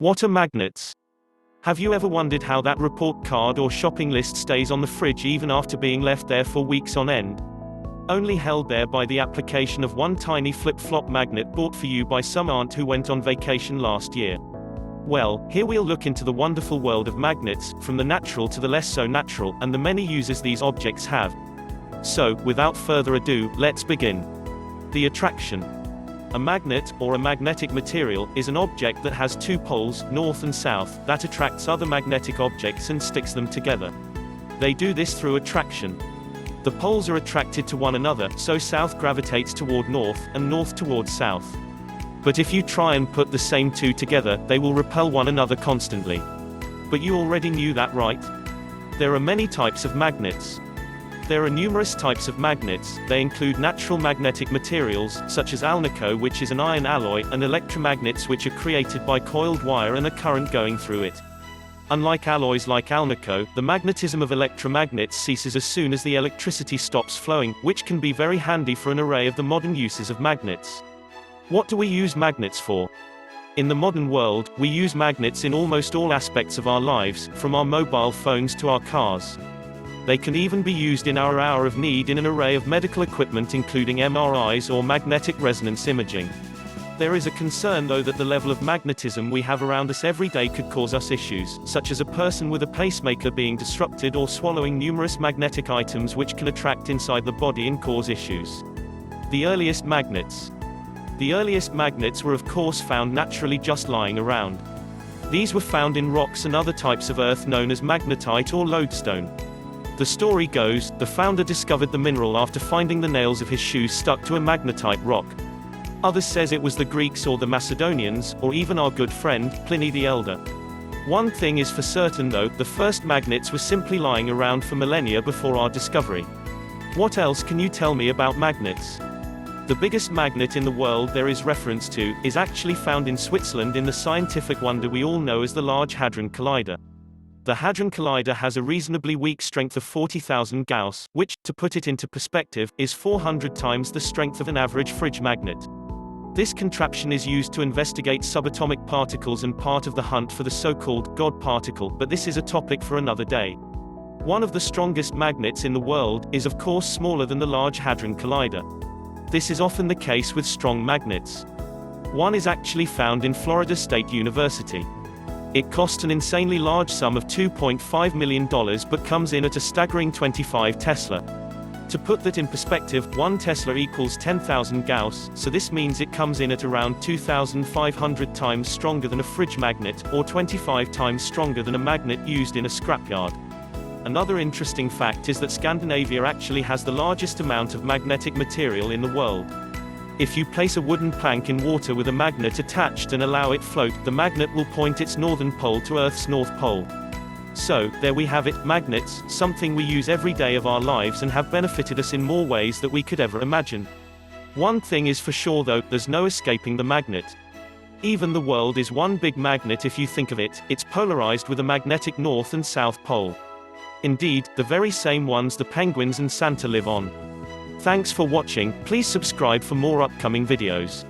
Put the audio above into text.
What are magnets? Have you ever wondered how that report card or shopping list stays on the fridge even after being left there for weeks on end? Only held there by the application of one tiny flip-flop magnet bought for you by some aunt who went on vacation last year. Well, here we'll look into the wonderful world of magnets, from the natural to the less so natural, and the many uses these objects have. So, without further ado, let's begin. The attraction. A magnet, or a magnetic material, is an object that has two poles, north and south, that attracts other magnetic objects and sticks them together. They do this through attraction. The poles are attracted to one another, so south gravitates toward north, and north towards south. But if you try and put the same two together, they will repel one another constantly. But you already knew that, right? There are many types of magnets. There are numerous types of magnets. They include natural magnetic materials, such as alnico, which is an iron alloy, and electromagnets, which are created by coiled wire and a current going through it. Unlike alloys like alnico, the magnetism of electromagnets ceases as soon as the electricity stops flowing, which can be very handy for an array of the modern uses of magnets. What do we use magnets for? In the modern world, we use magnets in almost all aspects of our lives, from our mobile phones to our cars. They can even be used in our hour of need in an array of medical equipment including MRIs or magnetic resonance imaging. There is a concern though that the level of magnetism we have around us every day could cause us issues, such as a person with a pacemaker being disrupted or swallowing numerous magnetic items which can attract inside the body and cause issues. The earliest magnets. The earliest magnets were of course found naturally just lying around. These were found in rocks and other types of earth known as magnetite or lodestone. The story goes, the founder discovered the mineral after finding the nails of his shoes stuck to a magnetite rock. Others says it was the Greeks or the Macedonians, or even our good friend, Pliny the Elder. One thing is for certain though, the first magnets were simply lying around for millennia before our discovery. What else can you tell me about magnets? The biggest magnet in the world there is reference to, is actually found in Switzerland in the scientific wonder we all know as the Large Hadron Collider. The Hadron Collider has a reasonably weak strength of 40,000 Gauss, which, to put it into perspective, is 400 times the strength of an average fridge magnet. This contraption is used to investigate subatomic particles and part of the hunt for the so-called God particle, but this is a topic for another day. One of the strongest magnets in the world is of course smaller than the Large Hadron Collider. This is often the case with strong magnets. One is actually found in Florida State University. It cost an insanely large sum of $2.5 million but comes in at a staggering 25 Tesla. To put that in perspective, 1 Tesla equals 10,000 Gauss, so this means it comes in at around 2,500 times stronger than a fridge magnet, or 25 times stronger than a magnet used in a scrapyard. Another interesting fact is that Scandinavia actually has the largest amount of magnetic material in the world. If you place a wooden plank in water with a magnet attached and allow it float, the magnet will point its northern pole to Earth's north pole. So, there we have it, magnets, something we use every day of our lives and have benefited us in more ways than we could ever imagine. One thing is for sure though, there's no escaping the magnet. Even the world is one big magnet if you think of it, it's polarized with a magnetic north and south pole. Indeed, the very same ones the penguins and Santa live on. Thanks for watching, please subscribe for more upcoming videos.